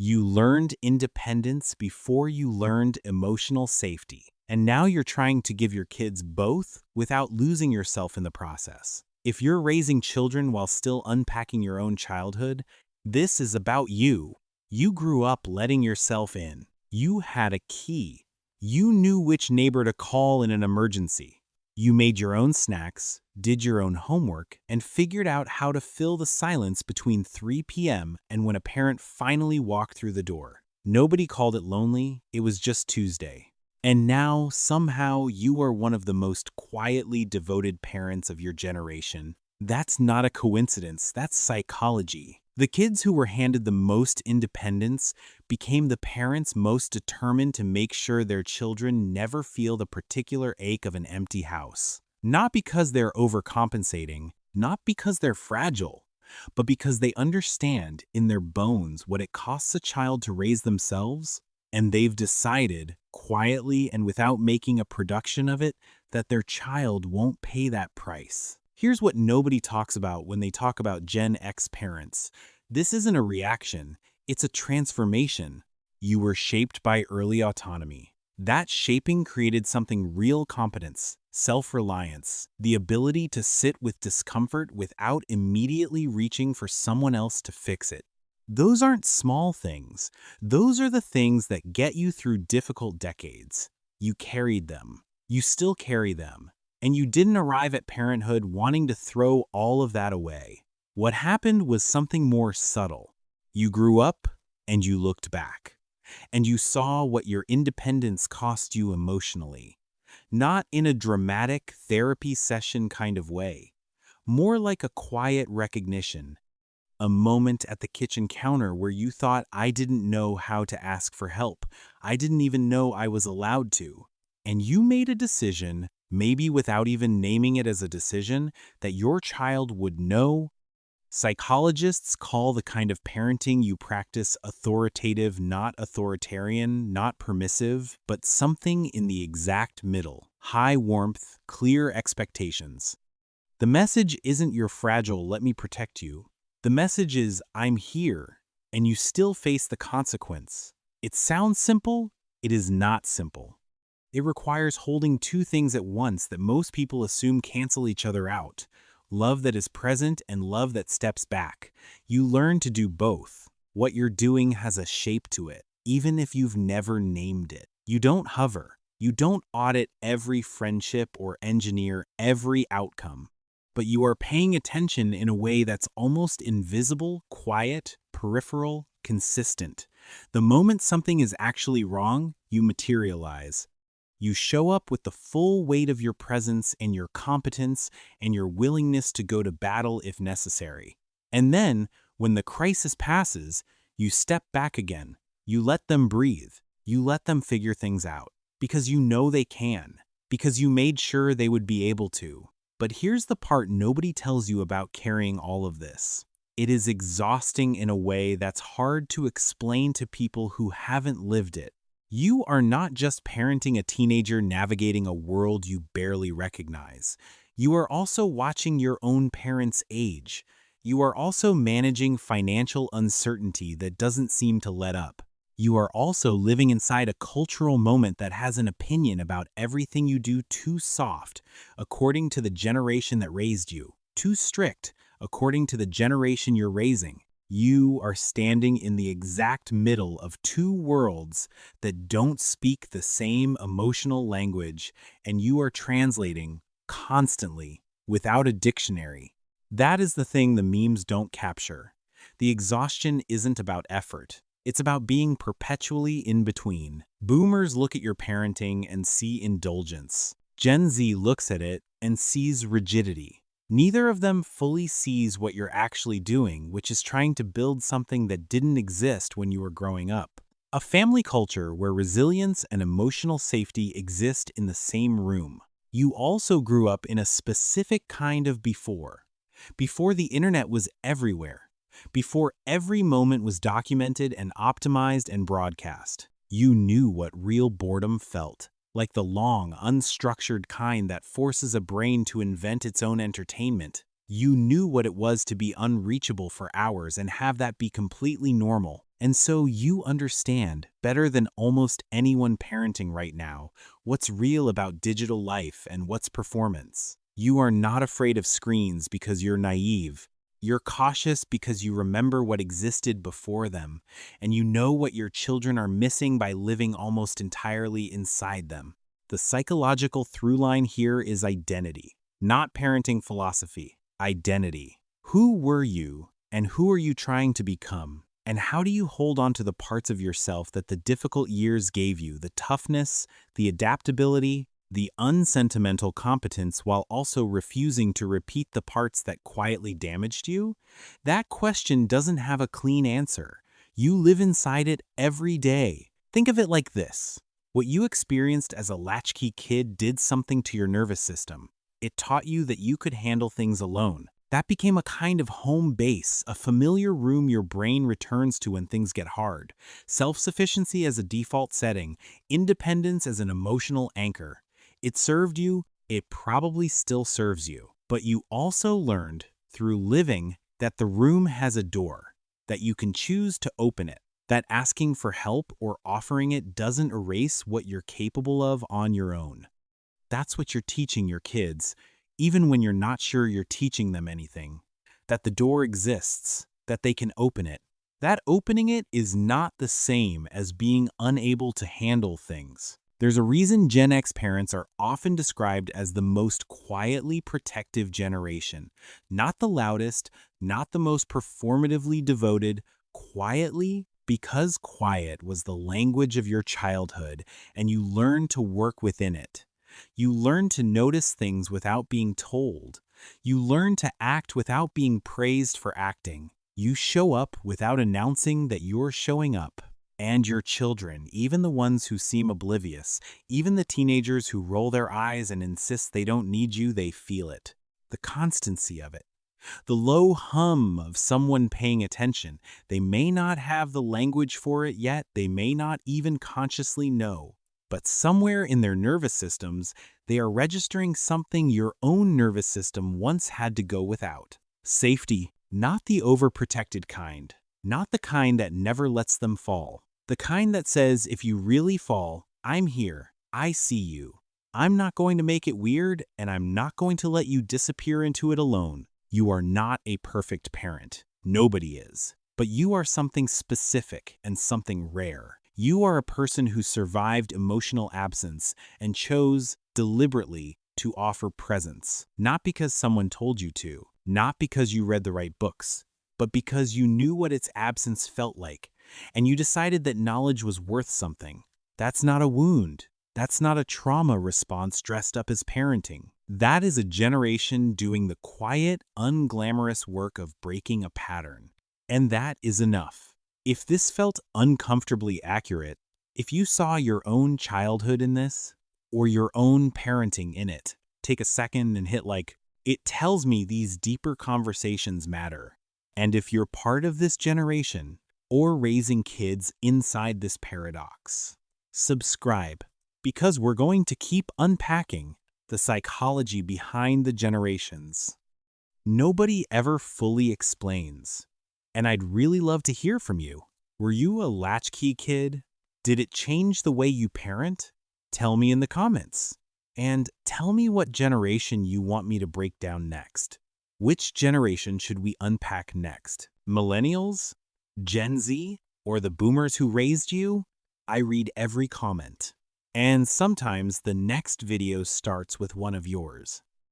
You learned independence before you learned emotional safety. And now you're trying to give your kids both without losing yourself in the process. If you're raising children while still unpacking your own childhood, this is about you. You grew up letting yourself in. You had a key. You knew which neighbor to call in an emergency. You made your own snacks, did your own homework, and figured out how to fill the silence between 3 p.m. and when a parent finally walked through the door. Nobody called it lonely, it was just Tuesday. And now, somehow, you are one of the most quietly devoted parents of your generation. That's not a coincidence, that's psychology. The kids who were handed the most independence became the parents most determined to make sure their children never feel the particular ache of an empty house. Not because they're overcompensating, not because they're fragile, but because they understand in their bones what it costs a child to raise themselves, and they've decided, quietly and without making a production of it, that their child won't pay that price. Here's what nobody talks about when they talk about Gen X parents. This isn't a reaction, it's a transformation. You were shaped by early autonomy. That shaping created something real: competence, self-reliance, the ability to sit with discomfort without immediately reaching for someone else to fix it. Those aren't small things. Those are the things that get you through difficult decades. You carried them. You still carry them. And you didn't arrive at parenthood wanting to throw all of that away. What happened was something more subtle. You grew up and you looked back. And you saw what your independence cost you emotionally. Not in a dramatic therapy session kind of way. More like a quiet recognition. A moment at the kitchen counter where you thought, I didn't know how to ask for help. I didn't even know I was allowed to. And you made a decision, maybe without even naming it as a decision, that your child would know. Psychologists call the kind of parenting you practice authoritative, not authoritarian, not permissive, but something in the exact middle. High warmth, clear expectations. The message isn't "you're fragile, let me protect you." The message is, I'm here, and you still face the consequence. It sounds simple, it is not simple. It requires holding two things at once that most people assume cancel each other out: love that is present and love that steps back. You learn to do both. What you're doing has a shape to it, even if you've never named it. You don't hover. You don't audit every friendship or engineer every outcome. But you are paying attention in a way that's almost invisible, quiet, peripheral, consistent. The moment something is actually wrong, you materialize. You show up with the full weight of your presence and your competence and your willingness to go to battle if necessary. And then, when the crisis passes, you step back again. You let them breathe. You let them figure things out. Because you know they can. Because you made sure they would be able to. But here's the part nobody tells you about carrying all of this. It is exhausting in a way that's hard to explain to people who haven't lived it. You are not just parenting a teenager navigating a world you barely recognize. You are also watching your own parents age. You are also managing financial uncertainty that doesn't seem to let up. You are also living inside a cultural moment that has an opinion about everything you do: too soft, according to the generation that raised you; too strict, according to the generation you're raising. You are standing in the exact middle of two worlds that don't speak the same emotional language, and you are translating constantly without a dictionary. That is the thing the memes don't capture. The exhaustion isn't about effort. It's about being perpetually in between. Boomers look at your parenting and see indulgence. Gen Z looks at it and sees rigidity. Neither of them fully sees what you're actually doing, which is trying to build something that didn't exist when you were growing up. A family culture where resilience and emotional safety exist in the same room. You also grew up in a specific kind of before. Before the internet was everywhere. Before every moment was documented and optimized and broadcast. You knew what real boredom felt. Like the long, unstructured kind that forces a brain to invent its own entertainment. You knew what it was to be unreachable for hours and have that be completely normal. And so you understand, better than almost anyone parenting right now, what's real about digital life and what's performance. You are not afraid of screens because you're naive. You're cautious because you remember what existed before them, and you know what your children are missing by living almost entirely inside them. The psychological through line here is identity, not parenting philosophy. Identity. Who were you, and who are you trying to become? And how do you hold on to the parts of yourself that the difficult years gave you, the toughness, the adaptability, the unsentimental competence, while also refusing to repeat the parts that quietly damaged you? That question doesn't have a clean answer. You live inside it every day. Think of it like this. What you experienced as a latchkey kid did something to your nervous system. It taught you that you could handle things alone. That became a kind of home base, a familiar room your brain returns to when things get hard. Self-sufficiency as a default setting, independence as an emotional anchor. It served you, it probably still serves you. But you also learned, through living, that the room has a door, that you can choose to open it, that asking for help or offering it doesn't erase what you're capable of on your own. That's what you're teaching your kids, even when you're not sure you're teaching them anything. That the door exists, that they can open it. That opening it is not the same as being unable to handle things. There's a reason Gen X parents are often described as the most quietly protective generation. Not the loudest, not the most performatively devoted, quietly, because quiet was the language of your childhood, and you learned to work within it. You learn to notice things without being told. You learn to act without being praised for acting. You show up without announcing that you're showing up. And your children, even the ones who seem oblivious, even the teenagers who roll their eyes and insist they don't need you, they feel it. The constancy of it. The low hum of someone paying attention. They may not have the language for it yet, they may not even consciously know. But somewhere in their nervous systems, they are registering something your own nervous system once had to go without. Safety, not the overprotected kind. Not the kind that never lets them fall. The kind that says, if you really fall, I'm here, I see you. I'm not going to make it weird, and I'm not going to let you disappear into it alone. You are not a perfect parent. Nobody is. But you are something specific and something rare. You are a person who survived emotional absence and chose, deliberately, to offer presence. Not because someone told you to, not because you read the right books, but because you knew what its absence felt like, and you decided that knowledge was worth something. That's not a wound. That's not a trauma response dressed up as parenting. That is a generation doing the quiet, unglamorous work of breaking a pattern. And that is enough. If this felt uncomfortably accurate, if you saw your own childhood in this, or your own parenting in it, take a second and hit like, it tells me these deeper conversations matter. And if you're part of this generation, or raising kids inside this paradox, subscribe, because we're going to keep unpacking the psychology behind the generations. Nobody ever fully explains. And I'd really love to hear from you. Were you a latchkey kid? Did it change the way you parent? Tell me in the comments. And tell me what generation you want me to break down next. Which generation should we unpack next? Millennials? Gen Z? Or the boomers who raised you? I read every comment. And sometimes the next video starts with one of yours.